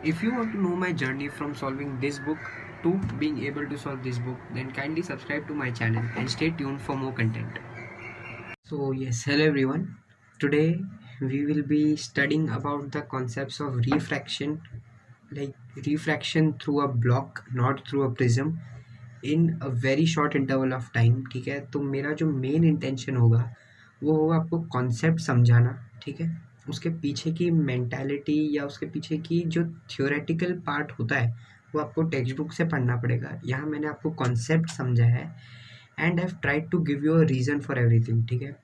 If you want to know my journey from solving this book to being able to solve this book, then kindly subscribe to my channel and stay tuned for more content. So yes, hello everyone. Today we will be studying about the concepts of refraction, like refraction through a block, not through a prism, in a very short interval of time. ठीक है, तो मेरा जो main intention होगा वो होगा आपको concept समझाना. ठीक है, उसके पीछे की मेंटालिटी या उसके पीछे की जो थियोरेटिकल पार्ट होता है वो आपको टेक्स्ट बुक से पढ़ना पड़ेगा. यहाँ मैंने आपको कॉन्सेप्ट समझाया है and I have tried to give you a reason for everything. ठीक है,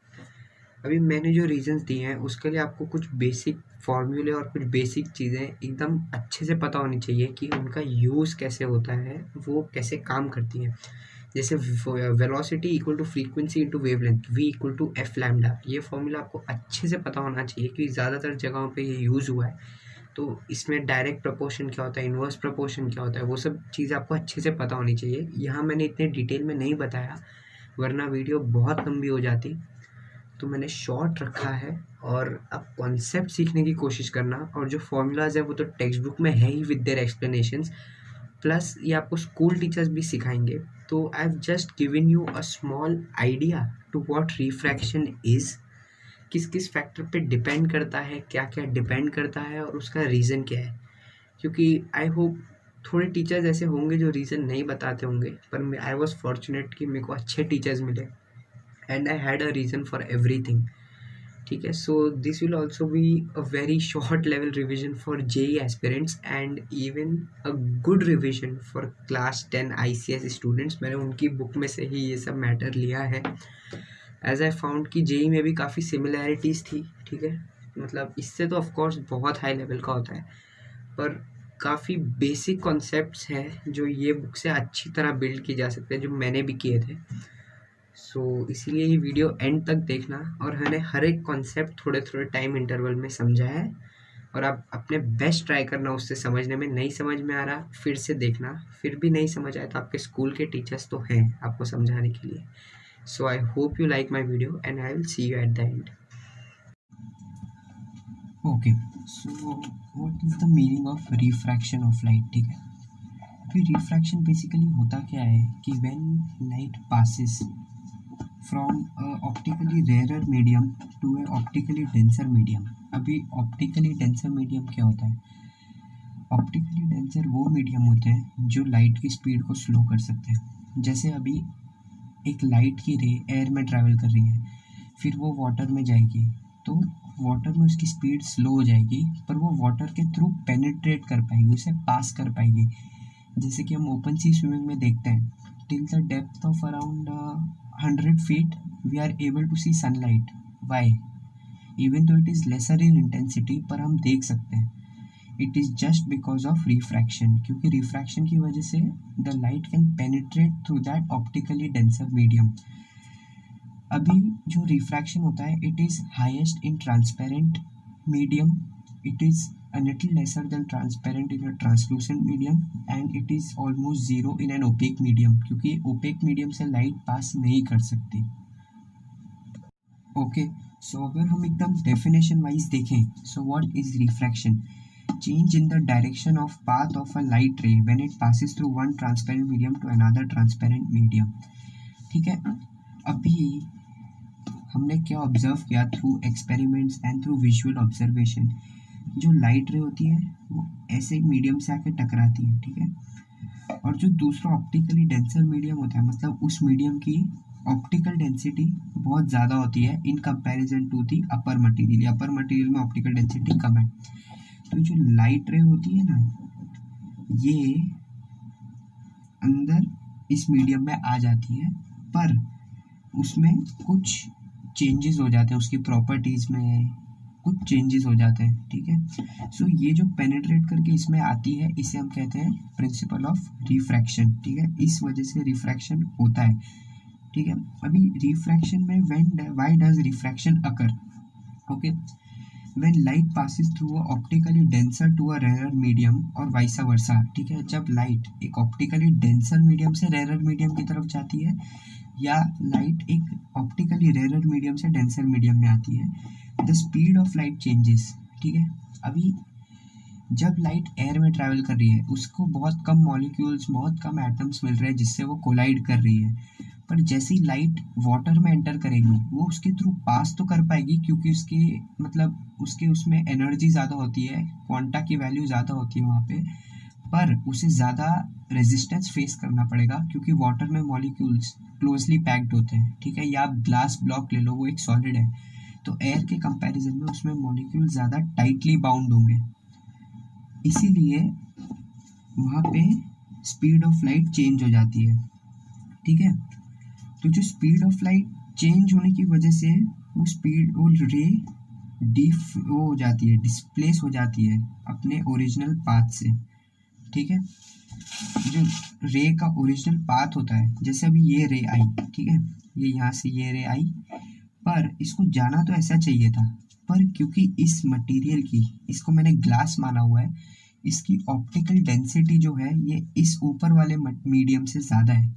अभी मैंने जो रीजंस दिए हैं उसके लिए आपको कुछ बेसिक फॉर्मूले और कुछ बेसिक चीज़ें एकदम अच्छे से पता होनी चाहिए कि उनका यूज़ कैसे होता है, वो कैसे काम करती हैं. जैसे velocity equal to frequency into wavelength v equal to f lambda, ये फॉर्मूला आपको अच्छे से पता होना चाहिए क्योंकि ज़्यादातर जगहों पे ये यूज़ हुआ है. तो इसमें डायरेक्ट प्रपोर्शन क्या होता है, इन्वर्स प्रपोर्शन क्या होता है, वो सब चीज़ें आपको अच्छे से पता होनी चाहिए. यहाँ मैंने इतने डिटेल में नहीं बताया वरना वीडियो बहुत लंबी हो जाती, तो मैंने शॉर्ट रखा है. और अब कॉन्सेप्ट सीखने की कोशिश करना, और जो फॉर्मूलाज है वो तो टेक्स्ट बुक में है ही विद देयर एक्सप्लेनेशंस, प्लस ये आपको स्कूल टीचर्स भी सिखाएंगे. तो I have just given you a small idea to what refraction is, किस किस फैक्टर पे डिपेंड करता है, क्या क्या डिपेंड करता है और उसका रीज़न क्या है. क्योंकि आई होप थोड़े टीचर्स ऐसे होंगे जो रीज़न नहीं बताते होंगे, पर आई वॉज फॉर्चुनेट कि मेरे को अच्छे टीचर्स मिले and I had a reason for everything. ठीक है, so this will also be a very short level revision for JEE aspirants and even a good revision for class 10 ICS students. मैंने उनकी book में से ही ये सब matter लिया है, एज आई फाउंड कि जेई में भी काफ़ी सिमिलैरिटीज़ थी. ठीक है, मतलब इससे तो ऑफकोर्स बहुत हाई लेवल का होता है, पर काफ़ी बेसिक कॉन्सेप्ट्स हैं जो ये बुक से अच्छी तरह बिल्ड किए जा सकते हैं, जो मैंने भी किए थे. सो इसीलिए ये वीडियो एंड तक देखना, और मैंने हर एक कॉन्सेप्ट थोड़े थोड़े टाइम इंटरवल में समझा है, और आप अपने बेस्ट ट्राई करना उससे समझने में. नहीं समझ में आ रहा फिर से देखना, फिर भी नहीं समझ आए तो आपके स्कूल के टीचर्स तो हैं आपको समझाने के लिए. So I hope you like my video and I will see you at the end. Okay, so what is the meaning of refraction of light. ठीक है, फिर रिफ्रैक्शन बेसिकली होता क्या है कि when light passes from optically rare medium to a optically denser medium. अभी optically denser medium क्या होता है? ऑप्टिकली डेंसर वो मीडियम होते हैं जो लाइट की स्पीड को स्लो कर सकते हैं. जैसे अभी एक लाइट की रे एयर में ट्रैवल कर रही है, फिर वो वाटर में जाएगी, तो वाटर में उसकी स्पीड स्लो हो जाएगी, पर वो वाटर के थ्रू पेनिट्रेट कर पाएगी, उसे पास कर पाएगी. जैसे कि हम ओपन सी स्विमिंग में देखते हैं, till the depth of around 100 feet we are able to see sunlight. Why? Even though it is lesser in intensity, पर हम देख सकते हैं. It is just because of refraction, क्योंकि refraction की वजह से the light can penetrate through that optically denser medium. अभी जो refraction होता है, it is highest in transparent medium, it is a little lesser than transparent in a translucent medium, and it is almost zero in an opaque medium, क्योंकि opaque medium से light pass नहीं कर सकती. Okay, सो अगर हम एकदम definition wise देखें, so what is refraction? Change in the direction of path of a light ray when it passes through one transparent medium to another transparent medium. ठीक है, अभी हमने क्या ऑब्जर्व किया through experiments and through visual observation, जो light ray होती है वो ऐसे एक मीडियम से आके टकराती है. ठीक है, और जो दूसरा ऑप्टिकली डेंसर मीडियम होता है, मतलब उस मीडियम की ऑप्टिकल डेंसिटी बहुत ज़्यादा होती है in comparison to the upper material. Upper material में ऑप्टिकल डेंसिटी कम है. तो जो लाइट रे होती है ना, ये अंदर इस मीडियम में आ जाती है, पर उसमें कुछ चेंजेस हो जाते हैं, उसकी प्रॉपर्टीज़ में कुछ चेंजेस हो जाते हैं. ठीक है, सो ये जो पेनिट्रेट करके इसमें आती है, इसे हम कहते हैं प्रिंसिपल ऑफ रिफ्रैक्शन. ठीक है, इस वजह से रिफ्रैक्शन होता है. ठीक है, अभी रिफ्रैक्शन में why does refraction occur? Okay, when light passes through a optically denser to a rare medium और वाइस वर्सा. ठीक है, जब लाइट एक ऑप्टिकली डेंसर मीडियम से रेयर मीडियम की तरफ जाती है, या लाइट एक ऑप्टिकली रेयर मीडियम से डेंसर मीडियम में आती है, the speed of light changes. ठीक है, अभी जब लाइट एयर में ट्रैवल कर रही है उसको बहुत कम मॉलिक्यूल्स, बहुत कम एटम्स मिल रहे हैं जिससे वो कोलाइड कर रही है। पर जैसे ही लाइट वाटर में एंटर करेगी वो उसके थ्रू पास तो कर पाएगी, क्योंकि उसके मतलब उसके उसमें एनर्जी ज़्यादा होती है, क्वांटा की वैल्यू ज़्यादा होती है वहाँ पे। पर उसे ज़्यादा रेजिस्टेंस फेस करना पड़ेगा क्योंकि वाटर में मॉलिक्यूल्स क्लोजली पैक्ड होते हैं, ठीक है। या आप ग्लास ब्लॉक ले लो, वो एक सॉलिड है, तो एयर के कंपैरिजन में उसमें मॉलिक्यूल ज़्यादा टाइटली बाउंड होंगे, इसीलिए वहाँ पे स्पीड ऑफ लाइट चेंज हो जाती है, ठीक है। तो जो स्पीड ऑफ लाइट चेंज होने की वजह से वो रे वो हो जाती है, डिस्प्लेस हो जाती है अपने ओरिजिनल पाथ से, ठीक है। जो रे का ओरिजिनल पाथ होता है, जैसे अभी ये रे आई, ठीक है, ये यहाँ से ये रे आई, पर इसको जाना तो ऐसा चाहिए था, पर क्योंकि इस मटेरियल की, इसको मैंने ग्लास माना हुआ है, इसकी ऑप्टिकल डेंसिटी जो है ये इस ऊपर वाले मीडियम से ज़्यादा है,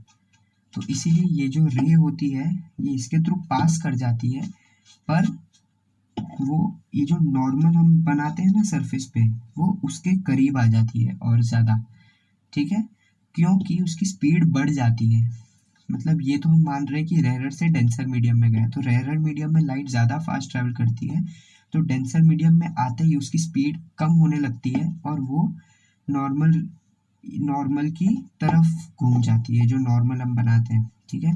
तो इसीलिए ये जो रे होती है ये इसके थ्रू पास कर जाती है, पर वो ये जो नॉर्मल हम बनाते हैं ना सरफेस पे, वो उसके करीब आ जाती है और ज़्यादा, ठीक है, क्योंकि उसकी स्पीड बढ़ जाती है। मतलब ये तो हम मान रहे हैं कि रेयर से डेंसर मीडियम में गया, तो रेयर मीडियम में लाइट ज़्यादा फास्ट ट्रैवल करती है, तो डेंसर मीडियम में आते ही उसकी स्पीड कम होने लगती है और वो नॉर्मल नॉर्मल की तरफ घूम जाती है, जो नॉर्मल हम बनाते हैं, ठीक है।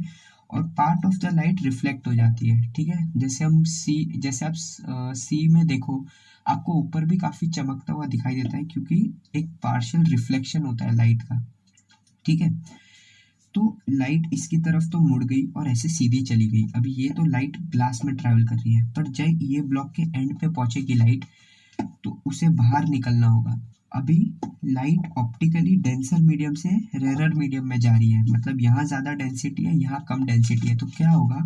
और part of the light reflect हो जाती है, ठीक है। जैसे आप सी में देखो, आपको ऊपर भी काफ़ी चमकता हुआ दिखाई देता है क्योंकि एक पार्शियल रिफ्लेक्शन होता है लाइट का, ठीक है। तो लाइट इसकी तरफ तो मुड़ गई और ऐसे सीधी चली गई। अभी ये तो लाइट ग्लास में ट्रैवल कर रही है, पर जब ये ब्लॉक के एंड पे पहुंचेगी लाइट, तो उसे बाहर निकलना होगा। अभी लाइट ऑप्टिकली डेंसर मीडियम से रेरर मीडियम में जा रही है, मतलब यहाँ ज़्यादा डेंसिटी है, यहाँ कम डेंसिटी है, तो क्या होगा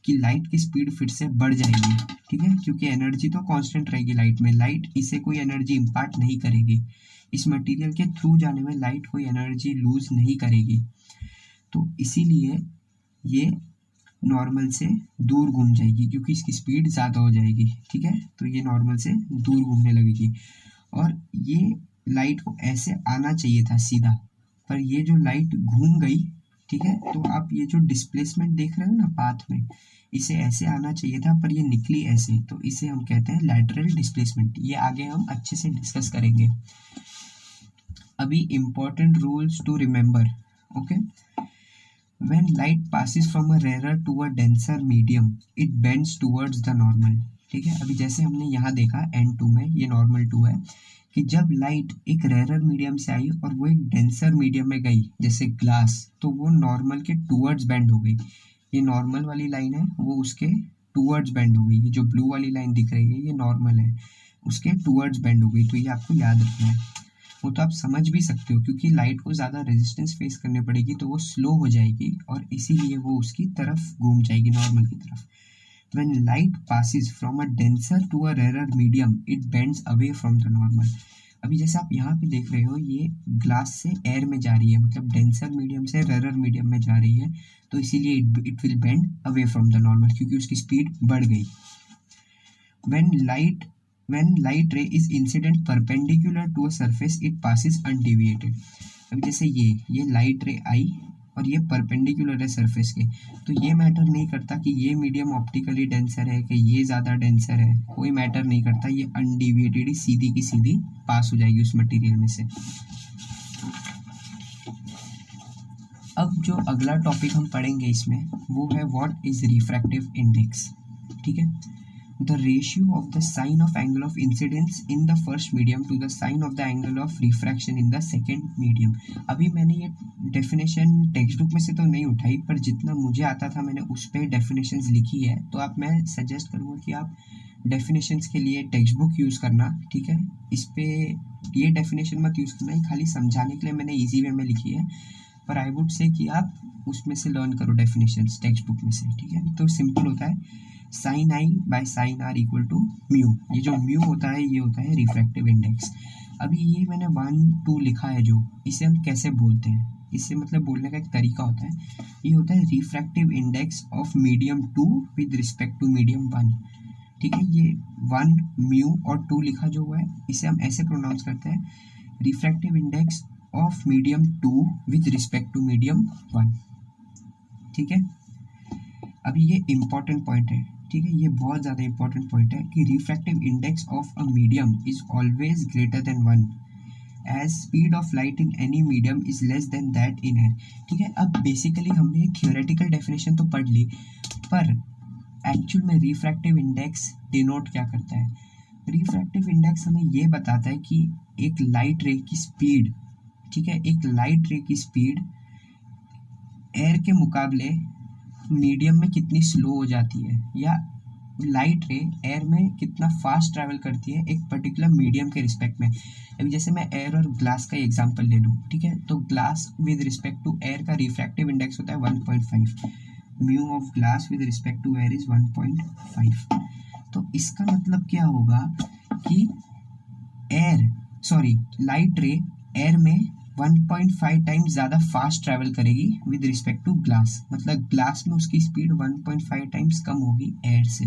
कि लाइट की स्पीड फिर से बढ़ जाएगी, ठीक है, क्योंकि एनर्जी तो कांस्टेंट रहेगी लाइट में, लाइट इसे कोई एनर्जी इम्पार्ट नहीं करेगी, इस मटेरियल के थ्रू जाने में लाइट कोई एनर्जी लूज नहीं करेगी, तो इसीलिए ये नॉर्मल से दूर घूम जाएगी क्योंकि इसकी स्पीड ज़्यादा हो जाएगी, ठीक है। तो ये नॉर्मल से दूर घूमने लगेगी और ये लाइट को ऐसे आना चाहिए था सीधा, पर ये जो लाइट घूम गई, ठीक है, तो आप ये जो डिस्प्लेसमेंट देख रहे हो ना पाथ में, इसे ऐसे आना चाहिए था पर ये निकली ऐसे, तो इसे हम कहते हैं लैटरल डिस्प्लेसमेंट। ये आगे हम अच्छे से डिस्कस करेंगे। अभी important rules to remember, okay. When light passes from a rarer to a denser medium, it bends towards the normal, ठीक है। अभी जैसे हमने यहाँ देखा N2 में, ये नॉर्मल 2 है, कि जब लाइट एक रेरर मीडियम से आई और वो एक डेंसर मीडियम में गई जैसे ग्लास, तो वो नॉर्मल के टूवर्ड्स बेंड हो गई। ये नॉर्मल वाली लाइन है, वो उसके टूवर्ड्स बेंड हो गई। ये जो ब्लू वाली लाइन दिख रही है ये नॉर्मल है, उसके टूवर्ड्स बेंड हो गई, तो ये आपको याद रखना है। वो तो आप समझ भी सकते हो क्योंकि लाइट को ज़्यादा रेजिस्टेंस फेस करनी पड़ेगी, तो वो स्लो हो जाएगी और इसीलिए वो उसकी तरफ घूम जाएगी, नॉर्मल की तरफ। When light passes from a denser to a rarer medium, it bends away from the normal. अभी जैसे आप यहाँ पे देख रहे हो, ये ग्लास से एयर में जा रही है, मतलब डेंसर मीडियम से रेरर मीडियम में जा रही है, तो इसीलिए it will bend away from the normal क्योंकि उसकी स्पीड बढ़ गई। When light ray is incident perpendicular to a surface, it passes undeviated. अभी जैसे ये लाइट रे आई और ये परपेंडिकुलर है सरफेस के, तो ये मैटर नहीं करता कि ये मीडियम ऑप्टिकली डेंसर है कि ये ज़्यादा डेंसर है, कोई मैटर नहीं करता, ये अनडिविएटेड ही सीधी की सीधी पास हो जाएगी उस मटेरियल में से। अब जो अगला टॉपिक हम पढ़ेंगे इसमें वो है व्हाट इज रिफ्रैक्टिव इंडेक्स, ठीक है। The ratio of the sine of angle of incidence in the first medium to the sine of the angle of refraction in the second medium. अभी मैंने ये डेफिनेशन टेक्स्ट बुक में से तो नहीं उठाई, पर जितना मुझे आता था मैंने उस पर डेफिनेशंस लिखी है, तो आप, मैं सजेस्ट करूँगा कि आप डेफिनेशंस के लिए टेक्स्ट बुक यूज़ करना, ठीक है। इस पे ये डेफिनेशन मत यूज़ करना, ये खाली समझाने के लिए मैंने ईजी वे में लिखी है, पर आई वुड से कि आप उसमें से लर्न करो डेफिनेशंस टेक्स्ट बुक में से, ठीक है। तो सिंपल होता है sine i by sine r equal to mu. ये जो म्यू होता है ये होता है रिफ्रैक्टिव इंडेक्स। अभी ये मैंने 1 2 लिखा है, जो इसे हम कैसे बोलते हैं, इससे मतलब बोलने का एक तरीका होता है, ये होता है refractive index of medium 2 with respect to medium 1, ठीक है, ये 1 म्यू और 2 लिखा जो हुआ है इसे हम ऐसे प्रोनाउंस करते हैं, refractive index of medium 2 with respect to medium 1। ठीक है, अभी ये इंपॉर्टेंट पॉइंट है, ठीक है, ये बहुत ज़्यादा इंपॉर्टेंट पॉइंट है कि refractive index of a medium is always greater than 1 as speed of light in any medium is less than that in air. ठीक है, अब बेसिकली हमने थियोरेटिकल डेफिनेशन तो पढ़ ली, पर एक्चुअल में रिफ्रैक्टिव इंडेक्स डिनोट क्या करता है? रिफ्रैक्टिव इंडेक्स हमें ये बताता है कि एक लाइट रे की स्पीड, ठीक है, एक लाइट रे की स्पीड एयर के मुकाबले मीडियम में कितनी स्लो हो जाती है, या लाइट रे एयर में कितना फास्ट ट्रैवल करती है एक पर्टिकुलर मीडियम के रिस्पेक्ट में। अभी जैसे मैं एयर और ग्लास का एग्जांपल ले लूँ, ठीक है, तो glass with respect to air का रिफ्रैक्टिव इंडेक्स होता है 1.5, mu of glass with respect to air is 1.5। तो इसका मतलब क्या होगा कि लाइट रे एयर में 1.5 टाइम्स ज़्यादा फास्ट ट्रैवल करेगी विद रिस्पेक्ट टू ग्लास, मतलब ग्लास में उसकी स्पीड 1.5 टाइम्स कम होगी एयर से।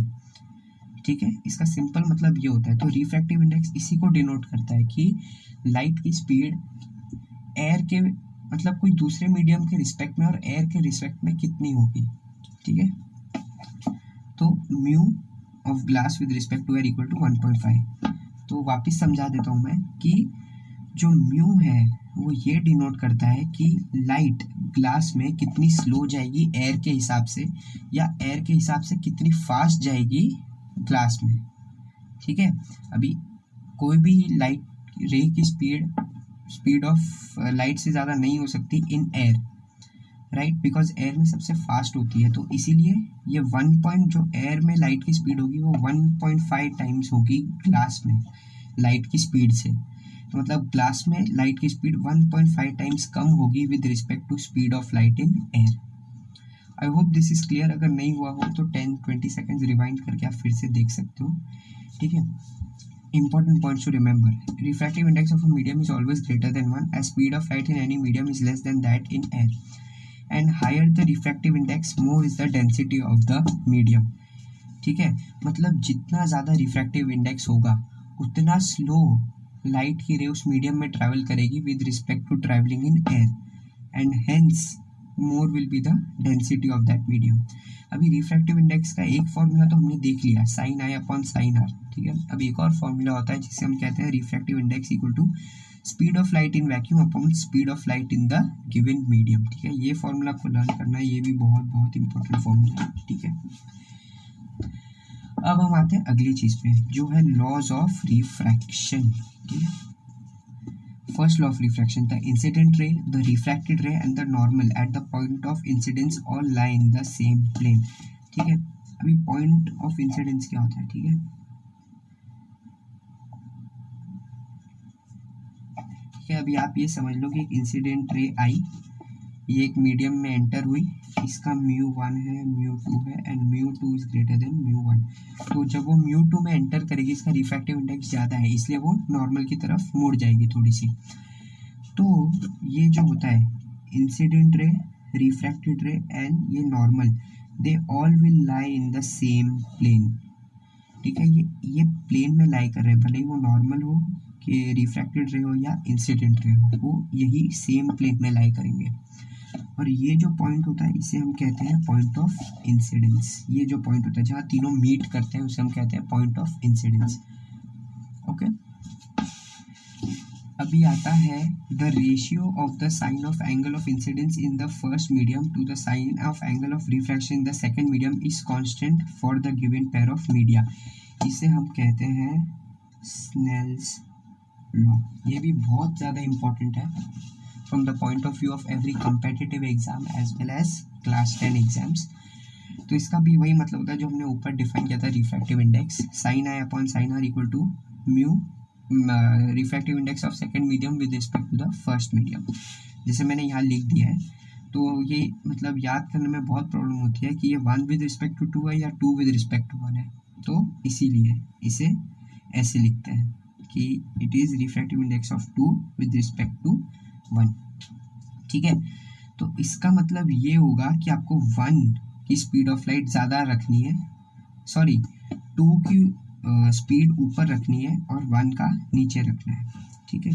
ठीक है, इसका सिंपल मतलब ये होता है। तो रिफ्रैक्टिव इंडेक्स इसी को डिनोट करता है कि लाइट की स्पीड एयर के मतलब कोई दूसरे मीडियम के रिस्पेक्ट में और एयर के रिस्पेक्ट में कितनी होगी। ठीक है, तो mu of glass with respect to air equal to 1.5। तो वापस समझा देता हूँ मैं कि जो म्यू है वो ये डिनोट करता है कि लाइट ग्लास में कितनी स्लो जाएगी एयर के हिसाब से, या एयर के हिसाब से कितनी फास्ट जाएगी ग्लास में। ठीक है, अभी कोई भी लाइट रे की स्पीड ऑफ लाइट से ज़्यादा नहीं हो सकती in air, right, because air में सबसे फास्ट होती है। तो इसीलिए ये 1 पॉइंट जो एयर में लाइट की स्पीड होगी वो 1.5 टाइम्स होगी ग्लास में लाइट की स्पीड से। तो मतलब ग्लास में लाइट की स्पीड 1.5 टाइम्स कम होगी with respect to speed of light in air. I hope this is clear. अगर नहीं हुआ हो तो 10-20 सेकेंड्स रिवाइंड करके आप फिर से देख सकते हो। ठीक है, important points to remember: refractive index of a medium is always greater than 1 as speed of light in any medium is less than that in air, and higher the refractive index more is the density of the medium। ठीक है, मतलब जितना ज़्यादा refractive index होगा उतना slow light की रे उस मीडियम में ट्रैवल करेगी with respect to travelling in air, and hence more will be the density of that medium. अभी रिफ्रैक्टिव इंडेक्स का एक फॉर्मूला तो हमने देख लिया, sine i upon sine r. ठीक है, अब एक और फॉर्मूला होता है जिसे हम कहते हैं refractive index equal to speed of light in vacuum upon speed of light in the given medium. ठीक है, ये फॉर्मूला आपको लर्न करना है, ये भी बहुत बहुत इंपॉर्टेंट फॉर्मूला है। ठीक है, अब हम आते हैं अगली चीज पे जो है लॉज ऑफ रिफ्रैक्शन। ठीक है, first law of refraction, the incident ray, the refracted ray and the normal at the point of incidence all lie in the same plane. ठीक है, अभी पॉइंट ऑफ इंसिडेंस क्या होता है? ठीक है, अभी आप ये समझ लो कि एक इंसिडेंट रे आई, ये एक मीडियम में एंटर हुई, इसका μ1 है, μ2 है, एंड μ2 इज ग्रेटर देन μ1। तो जब वो μ2 में एंटर करेगी इसका रिफ्रैक्टिव इंडेक्स ज़्यादा है, इसलिए वो नॉर्मल की तरफ मुड़ जाएगी थोड़ी सी। तो ये जो होता है incident ray, refracted ray and ये normal, they all will lie in the same plane. ठीक है, ये प्लेन में लाई कर रहे हैं, भले ही वो नॉर्मल हो कि रिफ्रैक्टेड रे हो या इंसिडेंट रे हो, वो यही सेम प्लेन में लाई करेंगे। और ये जो पॉइंट होता है इसे हम कहते हैं पॉइंट ऑफ इंसिडेंस। ये जो पॉइंट होता है जहाँ तीनों मीट करते हैं उसे हम कहते हैं पॉइंट ऑफ इंसिडेंस। ओके, अभी आता है the ratio of the sine of angle of incidence in the first medium to the sine of angle of refraction in the second medium is constant for the given pair of media. इसे हम कहते हैं Snell's law. ये भी बहुत ज़्यादा important है from the point of view of every competitive exam as well as class 10 exams। तो इसका भी वही मतलब होता है जो हमने ऊपर डिफाइन किया था, refractive index sine i upon sine r equal to mu refractive index of second medium with respect to the first medium, जैसे मैंने यहाँ लिख दिया है। तो ये मतलब याद करने में बहुत प्रॉब्लम होती है कि ये 1 विद रिस्पेक्ट टू 2 है या 2 विद रिस्पेक्ट टू 1 है, तो इसीलिए इसे ऐसे लिखते हैं कि it is refractive index of 2 with respect to 1। ठीक है, तो इसका मतलब ये होगा कि आपको 1 की स्पीड ऑफ लाइट ज़्यादा रखनी है, सॉरी 2 की स्पीड ऊपर रखनी है और 1 का नीचे रखना है, ठीक है।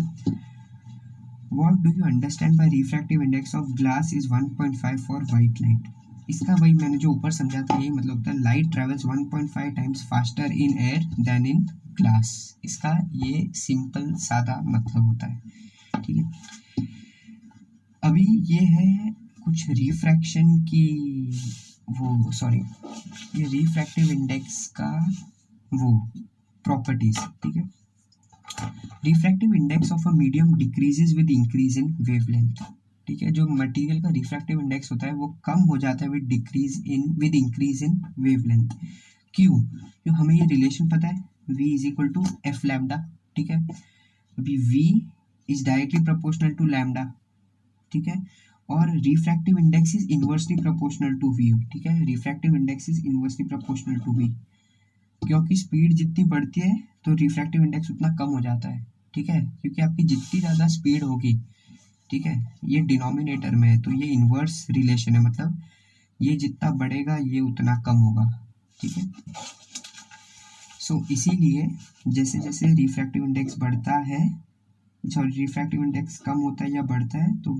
What do you understand by refractive index of glass is 1.5 for white light. इसका वही मैंने जो ऊपर समझा था, यही मतलब होता है light travels 1.5 times faster in air than in glass. इसका ये सिंपल सादा मतलब होता है, ठीक है। अभी ये है कुछ रिफ्रैक्शन की ये रिफ्रैक्टिव इंडेक्स का वो प्रॉपर्टीज, ठीक है। Refractive index of a medium decreases with increase in wavelength, ठीक है। जो मटेरियल का रिफ्रैक्टिव इंडेक्स होता है वो कम हो जाता है विद इंक्रीज इन वेवलेंथ। क्यों? क्यों? हमें ये रिलेशन पता है, v is equal to f lambda, ठीक है। अभी v is directly proportional to lambda, ठीक है। और refractive index is inversely proportional to v, ठीक है। Refractive index is inversely proportional to v, क्योंकि स्पीड जितनी बढ़ती है तो रिफ्रैक्टिव इंडेक्स उतना कम हो जाता है, ठीक है। क्योंकि आपकी जितनी ज़्यादा स्पीड होगी, ठीक है, ये डिनोमिनेटर में है तो ये इन्वर्स रिलेशन है, मतलब ये जितना बढ़ेगा ये उतना कम होगा, ठीक है। सो इसीलिए जैसे जैसे रिफ्रैक्टिव इंडेक्स बढ़ता है, रिफ्रैक्टिव इंडेक्स कम होता है या बढ़ता है तो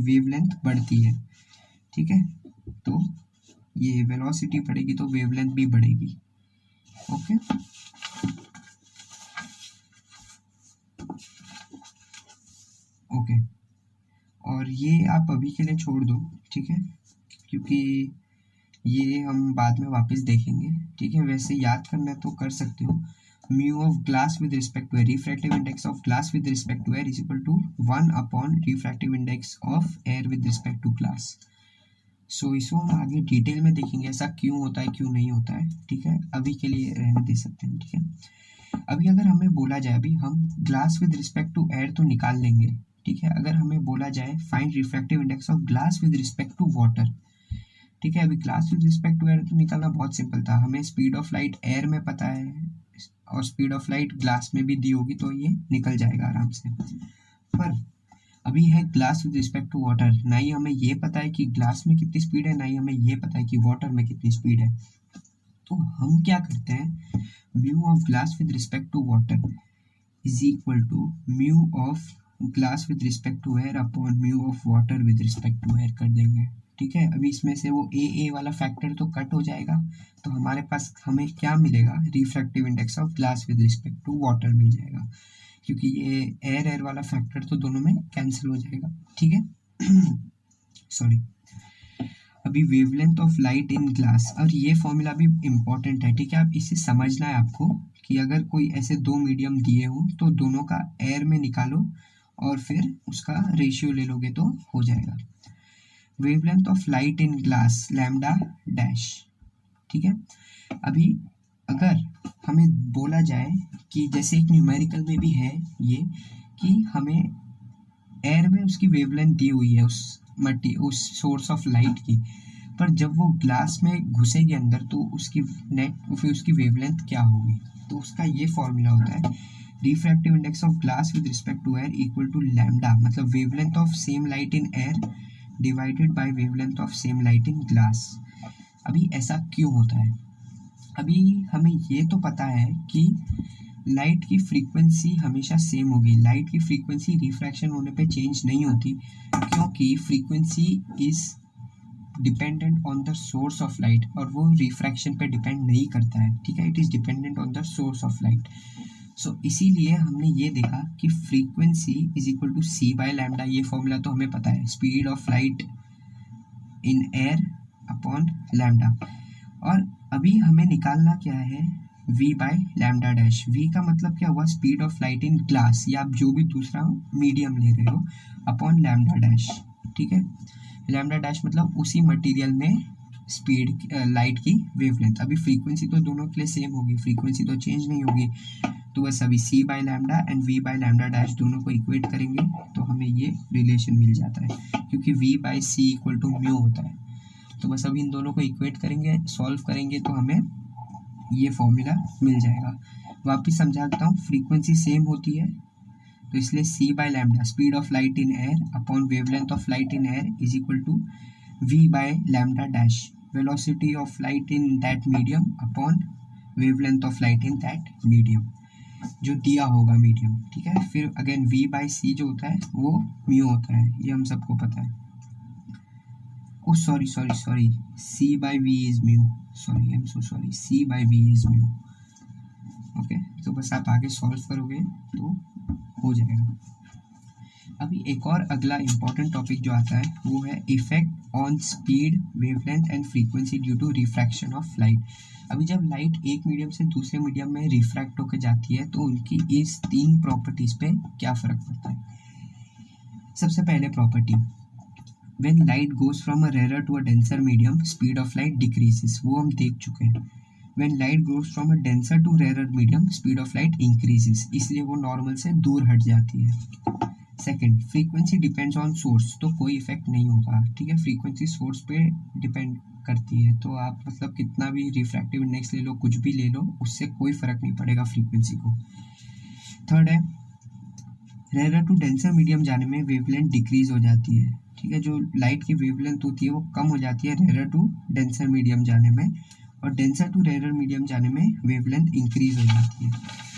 वेवलेंथ बढ़ती है, ठीक है। तो ये वेलोसिटी बढ़ेगी तो वेवलेंथ भी बढ़ेगी, ओके। ओके, और ये आप अभी के लिए छोड़ दो, ठीक है, क्योंकि ये हम बाद में वापस देखेंगे, ठीक है। वैसे याद करना तो कर सकते हो, mu of glass with respect to air, refractive index of glass with respect to air is equal to 1 upon refractive index of air with respect to glass. So इसको हम आगे डिटेल में देखेंगे ऐसा क्यों होता है क्यों नहीं होता है, ठीक है। अभी के लिए रहने दे सकते हैं, ठीक है। अभी अगर हमें बोला जाए, अभी हम glass with respect to air तो निकाल लेंगे, ठीक है। अगर हमें बोला जाए find refractive index of glass with respect to water, ठीक है। अभी glass with respect to air तो निकालना बहुत सिंपल था, हमें स्पीड ऑफ लाइट एयर में पता है और स्पीड ऑफ लाइट ग्लास में भी दी होगी तो ये निकल जाएगा आराम से। पर अभी है glass with respect to water, ना ही हमें ये पता है कि ग्लास में कितनी स्पीड है, ना ही हमें ये पता है कि वाटर में कितनी स्पीड है। तो हम क्या करते हैं, mu of glass with respect to water is equal to mu of glass with respect to air upon mu of water with respect to air कर देंगे, ठीक है। अभी इसमें से वो ए वाला फैक्टर तो कट हो जाएगा, तो हमारे पास हमें क्या मिलेगा, refractive index of glass with respect to water मिल जाएगा, क्योंकि ये एयर वाला फैक्टर तो दोनों में कैंसिल हो जाएगा, ठीक है। सॉरी। अभी wavelength of light in glass, और ये फॉर्मूला भी इम्पोर्टेंट है, ठीक है। आप इसे समझना है आपको कि अगर कोई ऐसे दो मीडियम दिए हों तो दोनों का एयर में निकालो और फिर उसका रेशियो ले लोगे तो हो जाएगा। Wavelength of light in glass lambda dash, ठीक है। अभी अगर हमें बोला जाए कि जैसे एक न्यूमेरिकल में भी है ये कि हमें एयर में उसकी वेवलेंथ दी हुई है उस सोर्स ऑफ लाइट की, पर जब वो ग्लास में घुसेगी अंदर तो फिर उसकी वेवलेंथ क्या होगी, तो उसका ये फॉर्मूला होता है refractive index of glass with respect to air equal to lambda, मतलब wavelength of same light in air divided by wavelength of same light in glass. अभी ऐसा क्यों होता है, अभी हमें ये तो पता है कि लाइट की फ्रीक्वेंसी हमेशा सेम होगी, लाइट की फ्रीक्वेंसी रिफ्रैक्शन होने पे चेंज नहीं होती, क्योंकि frequency is dependent on the source of light और वो रिफ्रैक्शन पे डिपेंड नहीं करता है, ठीक है। It is dependent on the source of light. So इसीलिए हमने ये देखा कि frequency is equal to c by lambda, ये फॉर्मूला तो हमें पता है, speed of light in air upon lambda. और अभी हमें निकालना क्या है, v by lambda dash. v का मतलब क्या हुआ, speed of light in glass, या आप जो भी दूसरा मीडियम ले रहे हो, अपॉन लैम्डा डैश, ठीक है। लैम्डा डैश मतलब उसी मटेरियल में स्पीड लाइट की वेवलेंथ। अभी फ्रीक्वेंसी तो दोनों के लिए सेम होगी, फ्रीक्वेंसी तो चेंज नहीं होगी, तो बस अभी c by lambda and v by lambda dash दोनों को इक्वेट करेंगे तो हमें ये रिलेशन मिल जाता है, क्योंकि v by c equal to mu होता है। तो बस अभी इन दोनों को इक्वेट करेंगे, सॉल्व करेंगे तो हमें ये फॉर्मूला मिल जाएगा। वापस समझा देता हूँ, फ्रीक्वेंसी सेम होती है तो इसलिए c by lambda speed of light in air upon wavelength of light in air is equal to v by lambda dash, velocity of light in that medium upon wavelength of light in that medium, जो दिया होगा medium, ठीक है। फिर again v by सी जो होता है वो म्यू होता है, ये हम सबको पता है। Oh sorry c by v is mu, sorry I am so sorry, c by v is mu. Okay, तो बस आप आगे सॉल्व करोगे तो हो जाएगा। अभी एक और अगला इम्पॉर्टेंट टॉपिक जो आता है वो है effect on speed, wavelength and frequency due to refraction of light. अभी जब लाइट एक मीडियम से दूसरे मीडियम में रिफ्रैक्ट होकर जाती है तो उनकी इस 3 प्रॉपर्टीज पे क्या फ़र्क पड़ता है। सबसे पहले property, when light goes from a rare to a denser medium speed of light decreases, वो हम देख चुके हैं। When light goes from a denser to rare medium speed of light increases, इसलिए वो नॉर्मल से दूर हट जाती है। Second, frequency depends on source, तो कोई इफेक्ट नहीं होता, ठीक है। फ्रीक्वेंसी सोर्स पे डिपेंड करती है, तो आप मतलब कितना भी रिफ्रैक्टिव इंडेक्स ले लो, कुछ भी ले लो, उससे कोई फर्क नहीं पड़ेगा फ्रीक्वेंसी को। थर्ड है, रेयर टू डेंसर मीडियम जाने में वेवलेंथ डिक्रीज हो जाती है, ठीक है। जो लाइट की वेवलेंथ होती है वो कम हो जाती है रेयर टू डेंसर मीडियम जाने में, और डेंसर टू रेयर मीडियम जाने में वेवलेंथ इंक्रीज हो जाती है।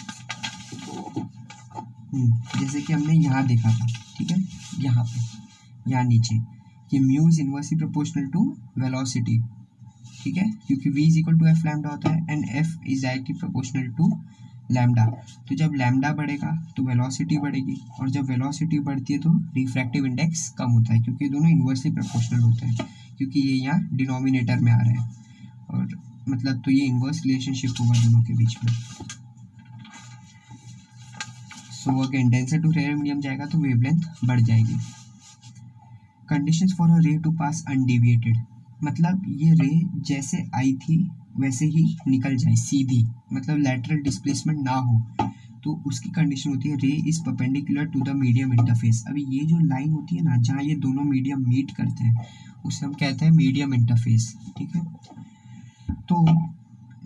जैसे कि हमने यहाँ देखा था, ठीक है, यहाँ पे, यहाँ नीचे, कि mu is inversely proportional to velocity, ठीक है, क्योंकि v is equal to f lambda होता है and f is directly proportional to lambda. तो जब लैम्डा बढ़ेगा तो वेलोसिटी बढ़ेगी, और जब वेलोसिटी बढ़ती है तो रिफ्रैक्टिव इंडेक्स कम होता है, क्योंकि दोनों इनवर्सली प्रोपोर्शनल होते हैं, क्योंकि ये यहाँ डिनोमिनेटर में आ रहा है, और मतलब तो ये इनवर्स रिलेशनशिप होगा दोनों के बीच में। So again denser to rare medium जाएगा तो वेवलेंथ बढ़ जाएगी। कंडीशंस फॉर अ रे टू पास अनडेविएटेड, मतलब ये रे जैसे आई थी वैसे ही निकल जाए सीधी, मतलब लैटरल डिस्प्लेसमेंट ना हो, तो उसकी कंडीशन होती है ray is perpendicular to the medium interface. अभी ये जो लाइन होती है ना जहाँ ये दोनों मीडियम मीट करते हैं उसे हम कहते हैं मीडियम इंटरफेस, ठीक है। तो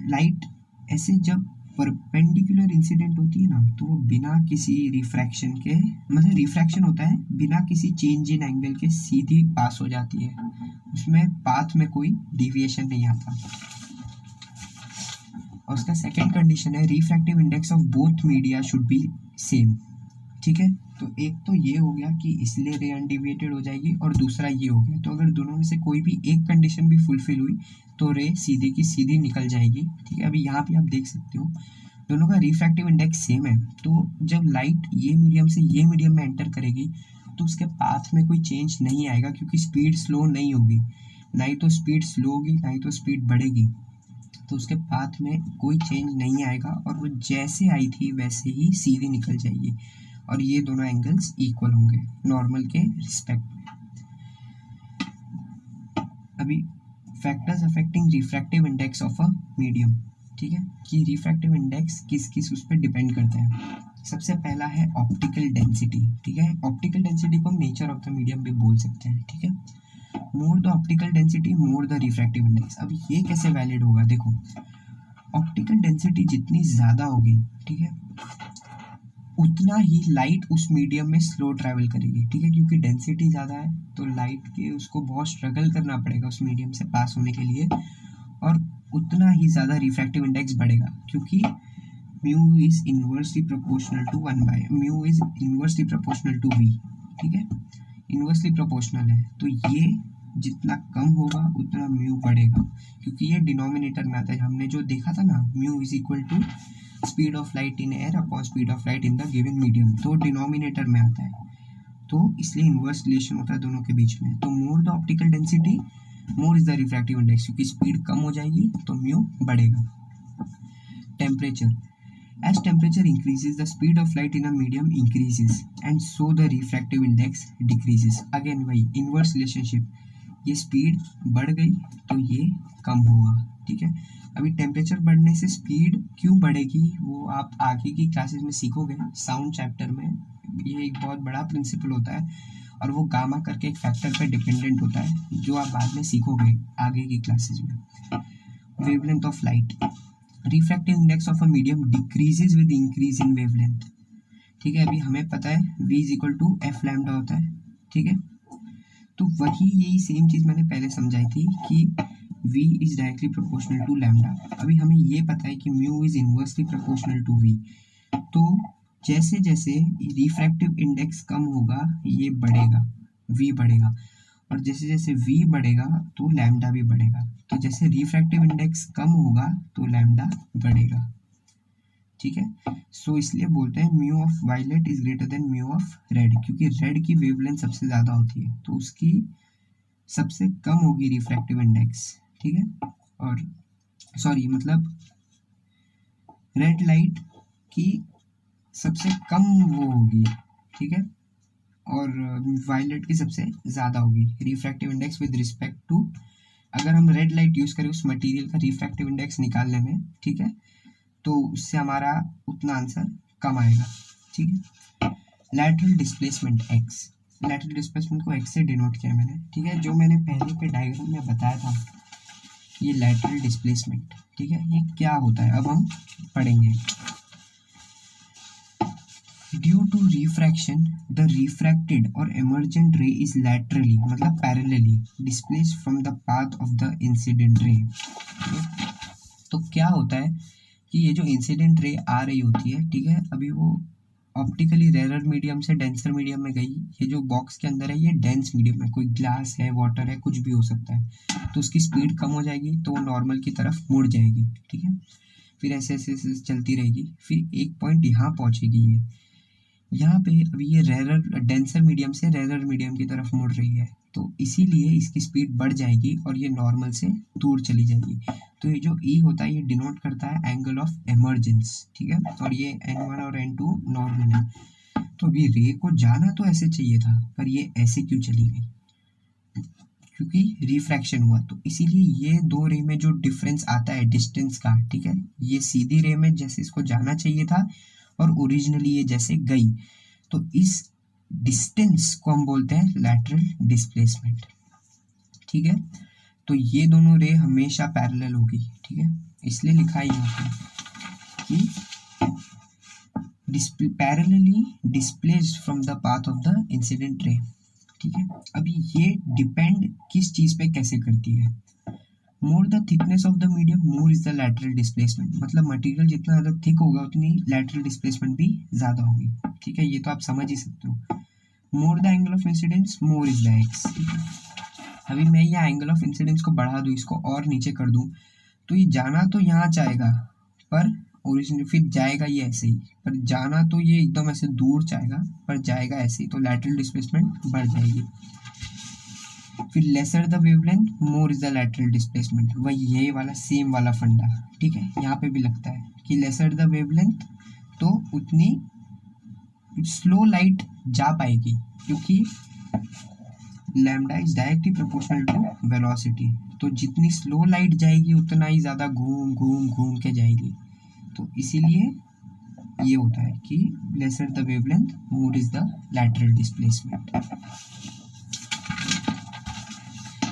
लाइट ऐसे जब परपेंडिकुलर इंसिडेंट होती है ना तो वो बिना किसी रिफ्रैक्शन के, मतलब रिफ्रैक्शन होता है बिना किसी चेंज इन एंगल के सीधी पास हो जाती है, उसमें पाथ में कोई डिविएशन नहीं आता। और उसका सेकंड कंडीशन है refractive index of both media should be same, ठीक है। तो एक तो ये हो गया कि इसलिए रे अनडिविएटेड हो जाएगी, और दूसरा ये हो गया, तो अगर दोनों में से कोई भी एक कंडीशन भी फुलफिल हुई तो रे सीधे की सीधी निकल जाएगी, ठीक है। अभी यहाँ पे आप देख सकते हो दोनों का रिफ्रैक्टिव इंडेक्स सेम है, तो जब लाइट ये मीडियम से ये मीडियम में एंटर करेगी तो उसके पाथ में कोई चेंज नहीं आएगा, क्योंकि स्पीड स्लो नहीं होगी, ना ही तो स्पीड स्लो होगी ना ही तो स्पीड बढ़ेगी, तो उसके पाथ में कोई चेंज नहीं आएगा, और वो जैसे आई थी वैसे ही सीधी निकल जाएगी, और ये दोनों एंगल्स इक्वल होंगे नॉर्मल के रिस्पेक्ट में। अभी factors affecting refractive index of a medium, ठीक है, कि रिफ्रैक्टिव इंडेक्स किस किस उस पर डिपेंड करते हैं। सबसे पहला है ऑप्टिकल डेंसिटी, ठीक है। ऑप्टिकल डेंसिटी को हम नेचर ऑफ द मीडियम भी बोल सकते हैं, ठीक है। More the optical density more the refractive index. अब ये कैसे वैलिड होगा, देखो ऑप्टिकल डेंसिटी जितनी ज़्यादा होगी, ठीक है, उतना ही लाइट उस मीडियम में स्लो ट्रैवल करेगी, ठीक है, क्योंकि डेंसिटी ज़्यादा है तो लाइट के उसको बहुत स्ट्रगल करना पड़ेगा उस मीडियम से पास होने के लिए, और उतना ही ज़्यादा रिफ्रैक्टिव इंडेक्स बढ़ेगा, क्योंकि mu is inversely proportional to v, ठीक है, इनवर्सली प्रोपोर्शनल है, तो ये जितना कम होगा उतना म्यू बढ़ेगा, क्योंकि ये डिनोमिनेटर में आता है। हमने जो देखा था ना, mu is equal to speed of light in air upon speed of light in the given medium, तो डिनोमिनेटर में आता है, तो इसलिए इन्वर्स रिलेशन होता है दोनों के बीच में। तो more the optical density more is the refractive index, क्योंकि स्पीड कम हो जाएगी तो म्यू बढ़ेगा। Temperature, as temperature increases the speed of light in a medium increases and so the refractive index decreases। again वही inverse relationship, ये speed बढ़ गई तो ये कम होगा, ठीक है। अभी टेम्परेचर बढ़ने से स्पीड क्यों बढ़ेगी वो आप आगे की क्लासेस में सीखोगे, साउंड चैप्टर में ये एक बहुत बड़ा प्रिंसिपल होता है, और वो गामा करके एक फैक्टर पे डिपेंडेंट होता है, जो आप बाद में सीखोगे आगे की क्लासेस में। Wavelength of light, refractive index of a medium decreases with increase in wavelength, ठीक है। अभी हमें पता है v is equal to f lambda होता है, ठीक है, तो वही यही सेम चीज़ मैंने पहले समझाई थी कि v is directly proportional to lambda. अभी हमें ये पता है कि mu is inversely proportional to v, तो जैसे जैसे रिफ्रैक्टिव इंडेक्स कम होगा ये बढ़ेगा, v बढ़ेगा, और जैसे जैसे v बढ़ेगा तो लैम्डा भी बढ़ेगा। तो जैसे रिफ्रैक्टिव इंडेक्स कम होगा तो लैम्डा बढ़ेगा, ठीक है। सो इसलिए बोलते हैं mu of violet is greater than mu of red, क्योंकि रेड की वेवलेंथ सबसे ज़्यादा होती है तो उसकी सबसे कम होगी रिफ्रैक्टिव इंडेक्स, ठीक है। और सॉरी मतलब रेड लाइट की सबसे कम वो होगी, ठीक है, और वायलेट की सबसे ज़्यादा होगी refractive index with respect to, अगर हम रेड लाइट यूज़ करें उस मटेरियल का रिफ्रैक्टिव इंडेक्स निकालने में, ठीक है, तो उससे हमारा उतना आंसर कम आएगा, ठीक है। Lateral displacement x, lateral displacement को x से डिनोट किया मैंने, ठीक है, जो मैंने पहले के डायग्राम में बताया था ये लैटरल डिस्प्लेसमेंट, ठीक है, ये क्या होता है अब हम पढ़ेंगे। Due to refraction the refracted और एमर्जेंट रे इज लैटरली मतलब parallelly displaced from the path of the incident ray. तो क्या होता है कि ये जो इंसिडेंट रे आ रही होती है, ठीक है, अभी वो ऑप्टिकली रेयर मीडियम से डेंसर मीडियम में गई, ये जो बॉक्स के अंदर है ये डेंस मीडियम है, कोई ग्लास है, वाटर है, कुछ भी हो सकता है, तो उसकी स्पीड कम हो जाएगी तो वो नॉर्मल की तरफ मुड़ जाएगी, ठीक है, फिर ऐसे ऐसे ऐसे चलती रहेगी, फिर एक पॉइंट यहाँ पहुँचेगी, ये यहाँ पे अभी ये रेयर डेंसर मीडियम से रेयर मीडियम की तरफ मुड़ रही है, तो इसीलिए इसकी स्पीड बढ़ जाएगी और ये नॉर्मल से दूर चली जाएगी। तो ये जो E होता है ये डिनोट करता है एंगल ऑफ एमर्जेंस, ठीक है, और ये N1 और N2 नॉर्मल है। तो अभी रे को जाना तो ऐसे चाहिए था पर ये ऐसे क्यों चली गई, क्योंकि रिफ्रैक्शन हुआ, तो इसीलिए ये दो रे में जो डिफरेंस आता है डिस्टेंस का, ठीक है, ये सीधी रे में जैसे इसको जाना चाहिए था और ओरिजिनली ये जैसे गई, तो इस डिस्टेंस को हम बोलते हैं लैटरल डिस्प्लेसमेंट, ठीक है। तो ये दोनों रे हमेशा पैरेलल होगी, ठीक है, इसलिए लिखा है यहाँ पे कि parallelly displaced from the path of the incident रे, ठीक है। अभी ये डिपेंड किस चीज़ पे कैसे करती है, more the thickness of the medium more is the lateral displacement, मतलब मटेरियल जितना ज़्यादा थिक होगा उतनी लैटरल डिस्प्लेसमेंट भी ज़्यादा होगी, ठीक है, ये तो आप समझ ही सकते हो। More the angle of incidence more is the x, ठीक है। अभी मैं यहाँ एंगल ऑफ इंसिडेंस को बढ़ा दूँ, इसको और नीचे कर दूँ, तो ये जाना तो यहाँ जाएगा पर ओरिजिनल फिर जाएगा ये ऐसे ही, पर जाना तो ये एकदम ऐसे दूर जाएगा पर जाएगा ऐसे ही, तो लैटरल डिस्प्लेसमेंट बढ़ जाएगी। फिर lesser the wavelength more is the lateral displacement, वही ये वाला सेम वाला फंडा, ठीक है, यहाँ पे भी लगता है कि लेसर द वेवलेंथ तो उतनी स्लो लाइट जा पाएगी, क्योंकि lambda is directly proportional to velocity, तो जितनी स्लो लाइट जाएगी उतना ही ज़्यादा घूम घूम घूम के जाएगी, तो इसीलिए ये होता है कि lesser the wavelength more is the lateral displacement.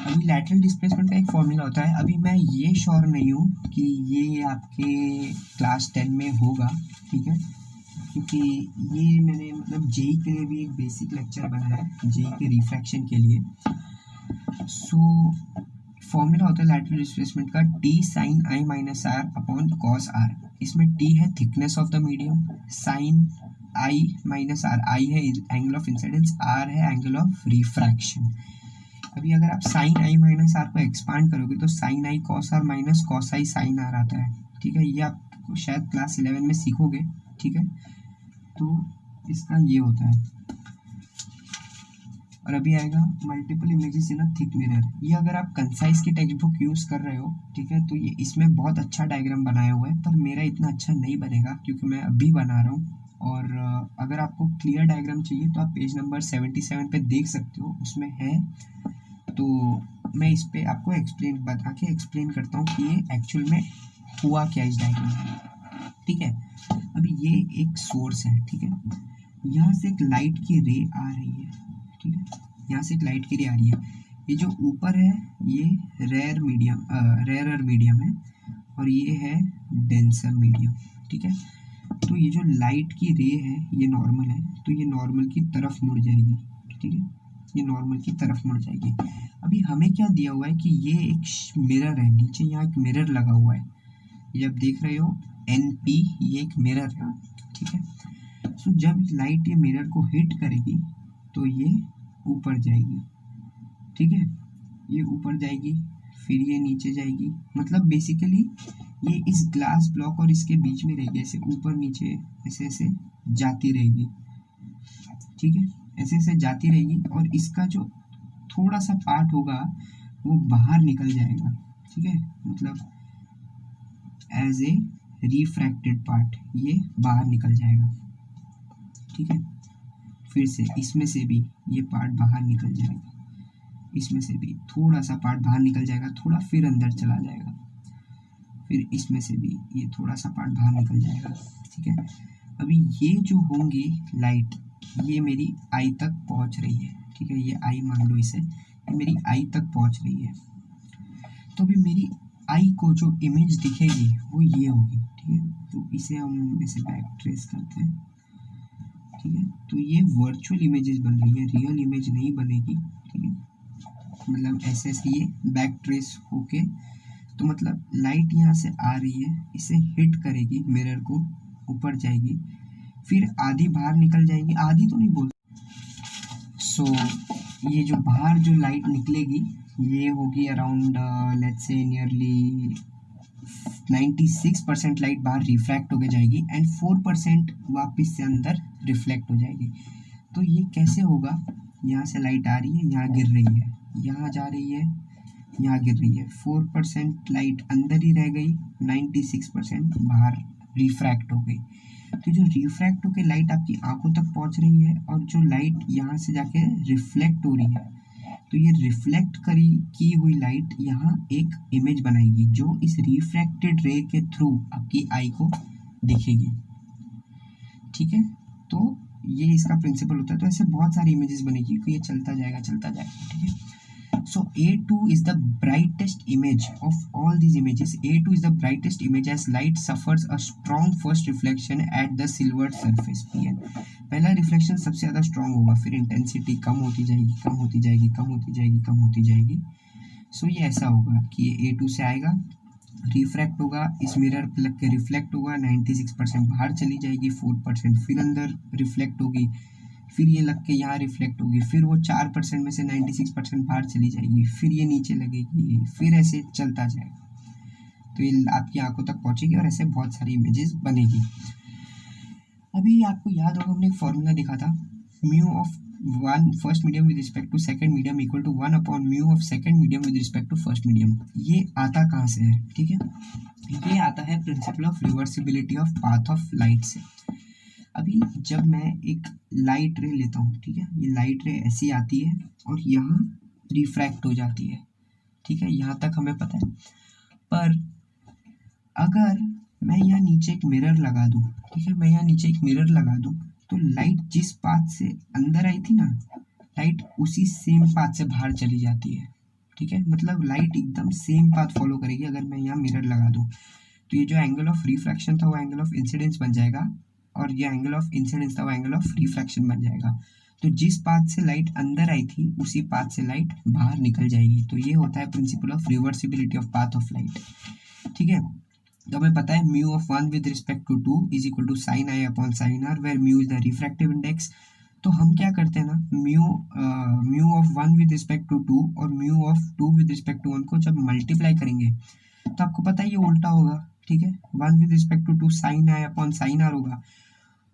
अभी लैटरल डिस्प्लेसमेंट का एक फॉर्मूला होता है, अभी मैं ये श्योर नहीं हूँ कि ये आपके क्लास 10 में होगा, ठीक है, क्योंकि ये मैंने मतलब जेई के लिए भी एक बेसिक लेक्चर बनाया है, जेई के रिफ्रैक्शन के लिए। सो फॉर्मूला होता है लैटरल डिस्प्लेसमेंट का t sine i minus r upon cos r, इसमें टी है thickness of the medium, sine i minus r, i है एंगल ऑफ इंसिडेंस, आर है एंगल ऑफ रिफ्रैक्शन। अभी अगर आप साइन आई माइनस आर को expand करोगे तो sine i cos r minus cos i sine r आता है, ठीक है, ये आप शायद क्लास 11 में सीखोगे, ठीक है, तो इसका ये होता है। और अभी आएगा multiple images in a thick mirror, ये अगर आप कंसाइज की टेक्स्ट बुक यूज़ कर रहे हो, ठीक है, तो ये इसमें बहुत अच्छा डायग्राम बनाया हुआ है, पर मेरा इतना अच्छा नहीं बनेगा क्योंकि मैं अभी बना रहा हूँ, और अगर आपको क्लियर डायग्राम चाहिए तो आप पेज नंबर 77 पे देख सकते हो, उसमें है, तो मैं इस पे आपको बता के एक्सप्लेन करता हूँ कि ये एक्चुअल में हुआ क्या इस डायग्राम में, ठीक है। अभी ये एक सोर्स है, ठीक है, यहाँ से एक लाइट की रे आ रही है, ठीक है, यहाँ से एक लाइट की रे आ रही है, ये जो ऊपर है ये रेयर मीडियम है और ये है डेंसर मीडियम, ठीक है। तो ये जो लाइट की रे है ये नॉर्मल है, तो ये नॉर्मल की तरफ मुड़ जाएगी, ठीक है, ये नॉर्मल की तरफ मुड़ जाएगी। अभी हमें क्या दिया हुआ है कि ये एक मिरर है, नीचे यहाँ एक मिरर लगा हुआ है, ये आप देख रहे हो NP, ये एक मिरर है, ठीक है। सो जब लाइट ये मिरर को हिट करेगी तो ये ऊपर जाएगी, ठीक है, ये ऊपर जाएगी, फिर ये नीचे जाएगी, मतलब बेसिकली ये इस ग्लास ब्लॉक और इसके बीच में रहेगी, ऐसे ऊपर नीचे ऐसे ऐसे जाती रहेगी, ठीक है, ऐसे ऐसे जाती रहेगी, और इसका जो थोड़ा सा पार्ट होगा वो बाहर निकल जाएगा, ठीक है, मतलब एज ए रिफ्रैक्टेड पार्ट ये बाहर निकल जाएगा, ठीक है। फिर से इसमें से भी ये पार्ट बाहर निकल जाएगा, इसमें से भी थोड़ा सा पार्ट बाहर निकल जाएगा, थोड़ा फिर अंदर चला जाएगा, फिर इसमें से भी ये थोड़ा सा पार्ट बाहर निकल जाएगा, ठीक है। अभी ये जो होंगी लाइट, ये मेरी आई तक पहुंच रही है, ठीक है, ये आई मान लो इसे, ये मेरी आई तक पहुंच रही है। तो अभी मेरी आई को जो इमेज दिखेगी वो ये होगी, ठीक है। तो इसे हम ऐसे बैक ट्रेस करते हैं, ठीक है। तो ये वर्चुअल इमेजेस बन रही है, रियल इमेज नहीं बनेगी, ठीक है, मतलब ऐसे ऐसे ये बैक ट्रेस होके, तो मतलब लाइट यहाँ से आ रही है, इसे हिट करेगी मिरर को, ऊपर जाएगी, फिर आधी बाहर निकल जाएगी, आधी तो नहीं बोल, सो ये जो बाहर जो लाइट निकलेगी ये होगी around let's say nearly 96% light बाहर रिफ्रैक्ट होके जाएगी एंड 4% वापस से अंदर रिफ्लेक्ट हो जाएगी। तो ये कैसे होगा, यहाँ से लाइट आ रही है, यहाँ गिर रही है, यहाँ जा रही है, यहाँ गिर रही है, 4% लाइट अंदर ही रह गई, 96% बाहर रिफ्रैक्ट हो गई। तो जो रिफ्रैक्ट होकर लाइट आपकी आंखों तक पहुंच रही है और जो लाइट यहाँ से जाके रिफ्लेक्ट हो रही है, तो ये रिफ्लेक्ट की हुई लाइट यहाँ एक इमेज बनाएगी जो इस रिफ्रैक्टेड रे के थ्रू आपकी आई को दिखेगी, ठीक है। तो ये इसका प्रिंसिपल होता है। तो ऐसे बहुत सारी इमेजेस बनेगी क्योंकि ये चलता जाएगा, ठीक है। So A2 is the brightest image of all these images. A2 is the brightest image as light suffers a strong first reflection at the silver surface PN. पहला रिफ्लेक्शन सबसे ज़्यादा स्ट्रॉन्ग होगा, फिर इंटेंसिटी कम होती जाएगी, कम होती जाएगी, कम होती जाएगी, कम होती जाएगी। सो ये ऐसा होगा कि ये A2 से आएगा, रिफ्रैक्ट होगा, इस मिरर पे लग के रिफ्लेक्ट होगा, 96% बाहर चली जाएगी, 4% फिर अंदर रिफ्लेक्ट होगी, फिर ये लग के यहाँ रिफ्लेक्ट होगी, फिर वो 4% में से 96% बाहर चली जाएगी, फिर ये नीचे लगेगी, फिर ऐसे चलता जाएगा। तो ये आपकी आंखों तक पहुंचेगी और ऐसे बहुत सारी इमेजेस बनेगी। अभी आपको याद होगा हमने एक फॉर्मूला देखा था, mu of one first medium with respect to second medium equal to 1 upon mu of second medium with respect to first medium. ये आता कहाँ से है, ठीक है, ये आता है principle of reversibility of path of light से। अभी जब मैं एक लाइट रे लेता हूँ, ठीक है, ये लाइट रे ऐसी आती है और यहाँ रिफ्रैक्ट हो जाती है, ठीक है, यहाँ तक हमें पता है। पर अगर मैं यहाँ नीचे एक मिरर लगा दूँ, ठीक है, मैं यहाँ नीचे एक मिरर लगा दूँ, तो लाइट जिस पाथ से अंदर आई थी ना, लाइट उसी सेम पाथ से बाहर चली जाती है, ठीक है, मतलब लाइट एकदम सेम पाथ फॉलो करेगी। अगर मैं यहाँ मिरर लगा दूँ तो ये जो एंगल ऑफ रिफ्रैक्शन था वो एंगल ऑफ इंसिडेंस बन जाएगा, और ये एंगल ऑफ इंसिडेंस था वो एंगल ऑफ रिफ्रैक्शन बन जाएगा। तो जिस पाथ से लाइट अंदर आई थी उसी पाथ से लाइट बाहर निकल जाएगी। तो ये होता है principle of reversibility of path of light, ठीक है। तो हमें पता है mu of 1 with respect to 2 is equal to sine i upon sine r, where mu is the refractive index. तो हम क्या करते हैं ना, mu of 1 with respect to 2 और mu of 2 with respect to 1 को जब मल्टीप्लाई करेंगे तो आपको पता है ये उल्टा होगा, ठीक है, 1 with respect to 2 sine i upon sine r होगा,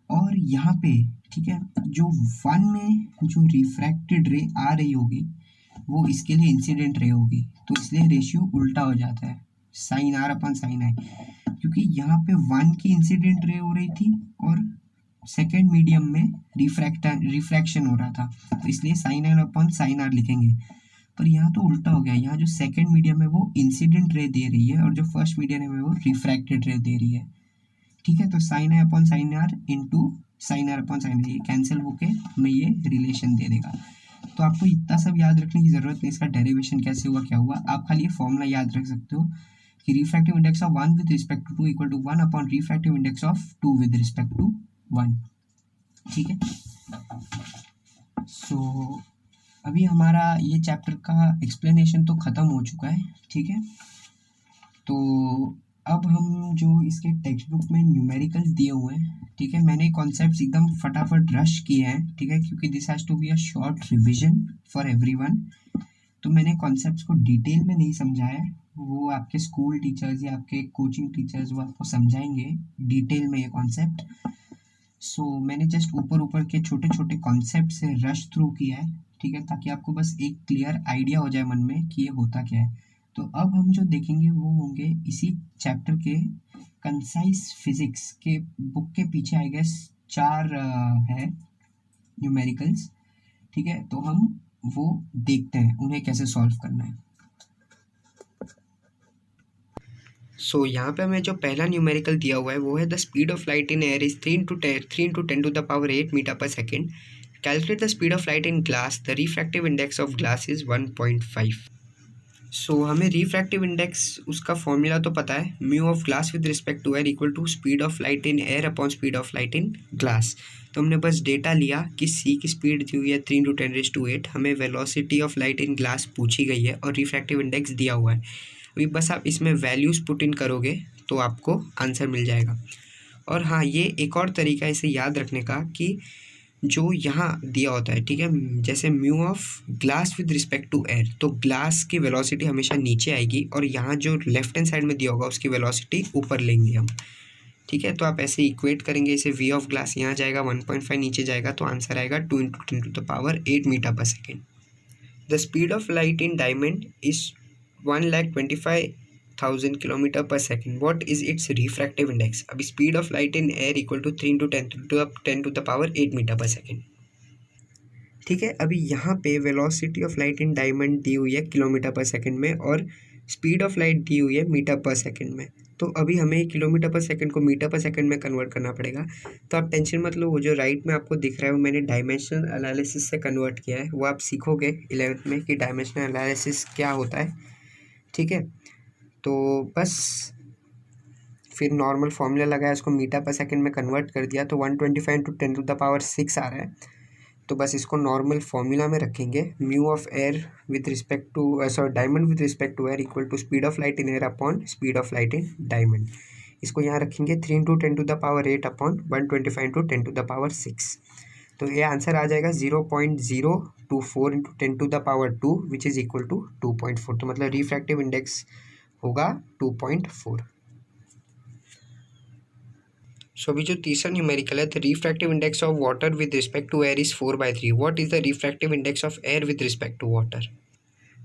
और यहाँ पे, ठीक है, जो 1 में जो रिफ्रैक्टेड रे आ रही होगी वो इसके लिए इंसिडेंट रे होगी, तो इसलिए रेशियो उल्टा हो जाता है, साइन आर अपॉन साइन आई, क्योंकि यहाँ पे 1 की इंसिडेंट रे हो रही थी और सेकेंड मीडियम में रिफ्रैक्शन हो रहा था, तो इसलिए sine r upon sine r लिखेंगे। पर यहाँ तो उल्टा हो गया, यहाँ जो सेकेंड मीडियम है वो इंसिडेंट रे दे रही है और जो फर्स्ट मीडियम है वो रिफ्रैक्टेड रे दे रही है, ठीक है। तो sine i upon sine r into sine r upon sine i, ये कैंसिल होके हमें ये रिलेशन दे देगा। तो आपको इतना सब याद रखने की जरूरत नहीं, इसका डेरिवेशन कैसे हुआ क्या हुआ, आप खाली ये फॉर्मूला याद रख सकते हो कि refractive index of 1 with respect to 2 equal to 1 upon refractive index of 2 with respect to 1, ठीक है। सो अभी हमारा ये चैप्टर का एक्सप्लेनेशन तो ख़त्म हो चुका है, ठीक है। तो अब हम जो इसके टेक्स्ट बुक में न्यूमेरिकल्स दिए हुए हैं, ठीक है, मैंने कॉन्सेप्ट्स एकदम फटाफट रश किए हैं, ठीक है, क्योंकि this has to be a short revision for everyone. तो मैंने कॉन्सेप्ट्स को डिटेल में नहीं समझाया है, वो आपके स्कूल टीचर्स या आपके कोचिंग टीचर्स वो आपको समझाएंगे डिटेल में ये कॉन्सेप्ट। सो मैंने जस्ट ऊपर ऊपर के छोटे छोटे कॉन्सेप्ट से रश थ्रू किया है, ठीक है, ताकि आपको बस एक क्लियर आइडिया हो जाए मन में कि ये होता क्या है। तो अब हम जो देखेंगे वो होंगे इसी चैप्टर के कंसाइज फिजिक्स के बुक के पीछे आई गेस 4 है न्यूमेरिकल्स, ठीक है। तो हम वो देखते हैं उन्हें कैसे सॉल्व करना है। सो यहाँ पे हमें जो पहला न्यूमेरिकल दिया हुआ है वो है the speed of light in air is 3 into 10 metre per second. Calculate the speed of light in glass, the refractive index of glass is 1.5। So हमें रिफ्रैक्टिव इंडेक्स उसका फॉर्मूला तो पता है, mu of glass with respect to air equal to speed of light in air upon speed of light in glass. तो हमने बस data लिया कि सी की स्पीड दी हुई है 3 × 10⁸, हमें velocity of light in glass पूछी गई है और रिफ्रैक्टिव इंडेक्स दिया हुआ है। अभी बस आप इसमें वैल्यूज़ पुट इन करोगे तो आपको आंसर मिल जाएगा। और हाँ, ये एक और तरीका इसे याद रखने का कि जो यहाँ दिया होता है, ठीक है, जैसे mu of glass with respect to air, तो ग्लास की वेलोसिटी हमेशा नीचे आएगी और यहाँ जो लेफ्ट हैंड साइड में दिया होगा उसकी वेलोसिटी ऊपर लेंगे हम, ठीक है। तो आप ऐसे इक्वेट करेंगे इसे, वी ऑफ ग्लास यहाँ जाएगा 1.5 नीचे जाएगा, तो आंसर आएगा 2 × 10⁸ metre per second. The speed of light in diamond is 1,25,000 kilometre per second, what is its refractive index. अभी speed of light in air equal to 3 × 10⁸ metre per second, ठीक है। अभी यहाँ पे velocity of light in diamond दी हुई है kilometre per second में और स्पीड ऑफ लाइट दी हुई है मीटर पर सेकेंड में। तो अभी हमें किलोमीटर पर सेकेंड को मीटर पर सेकेंड में कन्वर्ट करना पड़ेगा। तो आप टेंशन मत लो, वो जो राइट में आपको दिख रहा है वो मैंने डायमेंशनल एनालिसिस से कन्वर्ट किया है, वो आप सीखोगे 11th में कि डायमेंशनल एनालिसिस क्या होता है, ठीक है। तो बस फिर नॉर्मल फॉर्मूला लगाया, उसको मीटर पर सेकेंड में कन्वर्ट कर दिया, तो 125 × 10⁶ आ रहा है। तो बस इसको नॉर्मल फॉर्मूला में रखेंगे, mu of air with respect to diamond with respect to air equal to speed of light in air upon speed of light in diamond. इसको यहाँ रखेंगे 3 × 10⁸ अपॉन 125 × 10⁶। तो ये आंसर आ जाएगा 0.024 × 10⁻², विच इज़ इक्वल टू 2.4। तो मतलब रिफ्रैक्टिव इंडेक्स होगा 2.4। सो अभी जो तीसरा न्यूमेरिकल है, the refractive index of water with respect to air is 4/3, what is the refractive index of air with respect to water.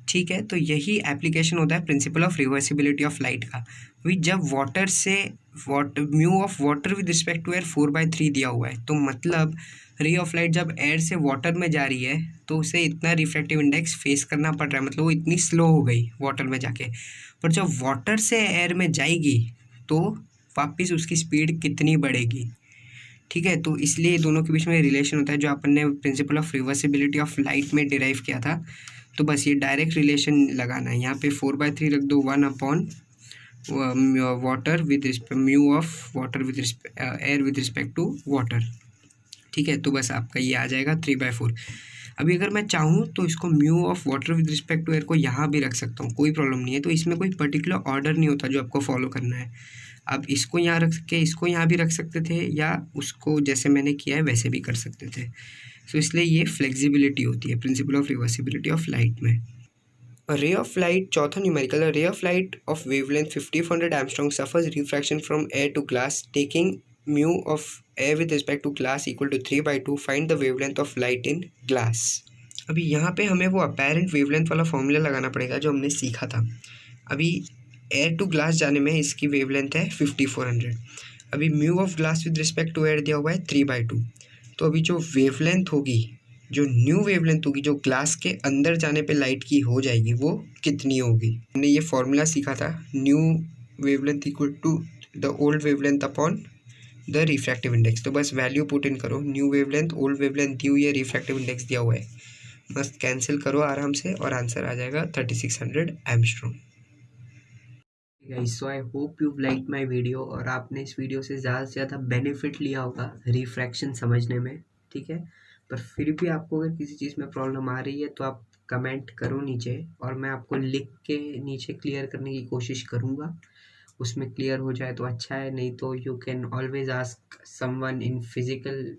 ठीक है, तो यही एप्लीकेशन होता है principle of reversibility of light का। अभी जब वाटर से mu of water with respect to air 4/3 दिया हुआ है, तो मतलब रे ऑफ लाइट जब एयर से वाटर में जा रही है तो उसे इतना रिफ्रैक्टिव इंडेक्स फेस करना पड़ रहा है, मतलब वो इतनी स्लो हो गई वाटर में जाके। पर जब वाटर से एयर में जाएगी तो वापस उसकी स्पीड कितनी बढ़ेगी, ठीक है। तो इसलिए दोनों के बीच में रिलेशन होता है जो अपन ने principal of reversibility of light में डिराइव किया था। तो बस ये डायरेक्ट रिलेशन लगाना है, यहाँ पे 4/3 रख दो, 1 upon water with mu of water with air with respect to water, ठीक है। तो बस आपका ये आ जाएगा 3/4। अभी अगर मैं चाहूँ तो इसको mu of water with respect to air को यहाँ भी रख सकता हूँ, कोई प्रॉब्लम नहीं है। तो इसमें कोई पर्टिकुलर ऑर्डर नहीं होता जो आपको फॉलो करना है। आप इसको यहाँ रख के इसको यहाँ भी रख सकते थे, या उसको जैसे मैंने किया है वैसे भी कर सकते थे। सो इसलिए ये फ्लेक्सिबिलिटी होती है principle of reversibility of light में। रे ऑफ लाइट, चौथा numerical, ray of light of wavelength 50 angstrom suffers refraction from air to glass, taking mu of air with respect to glass equal to 3/2, find the wavelength of light in glass. अभी यहाँ पे हमें वो apparent wavelength वाला formula लगाना पड़ेगा जो हमने सीखा था। अभी एयर टू ग्लास जाने में इसकी वेवलेंथ है 5400। अभी mu of glass with respect to air दिया हुआ है 3/2। तो अभी जो वेवलेंथ होगी, जो न्यू वेवलेंथ होगी, जो ग्लास के अंदर जाने पे लाइट की हो जाएगी, वो कितनी होगी। हमने ये फॉर्मूला सीखा था, new wavelength equal to the old wavelength upon the refractive index. तो बस वैल्यू पुट इन करो, न्यू वेवलेंथ ओल्ड वेवलेंथ दी हुई है, रिफ्रैक्टिव इंडेक्स दिया हुआ है, मस्त कैंसिल करो आराम से और आंसर आ जाएगा 3600 angstrom. Guys, so I hope you like my video और आपने इस वीडियो से ज़्यादा बेनिफिट लिया होगा रिफ्रैक्शन समझने में, ठीक है। पर फिर भी आपको अगर किसी चीज़ में प्रॉब्लम आ रही है तो आप कमेंट करो नीचे, और मैं आपको लिख के नीचे क्लियर करने की कोशिश करूँगा। उसमें क्लियर हो जाए तो अच्छा है, नहीं तो you can always ask someone in physical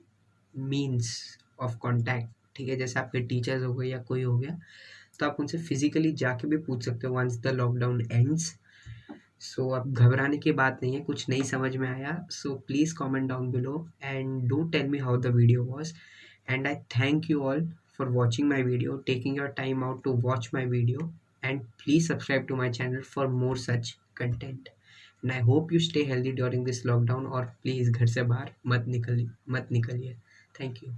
means of contact. ठीक है, जैसे आपके टीचर्स हो गए या कोई हो गया, तो आप उनसे फिजिकली जाके भी पूछ सकते हो वंस द लॉकडाउन एंड्स। सो अब घबराने की बात नहीं है, कुछ नहीं समझ में आया so please comment down below and do tell me how the video was, and I thank you all for watching my video, taking your time out to watch my video, and please subscribe to my channel for more such content. And I hope you stay healthy during this lockdown, और please घर से बाहर मत निकलिए। Thank you.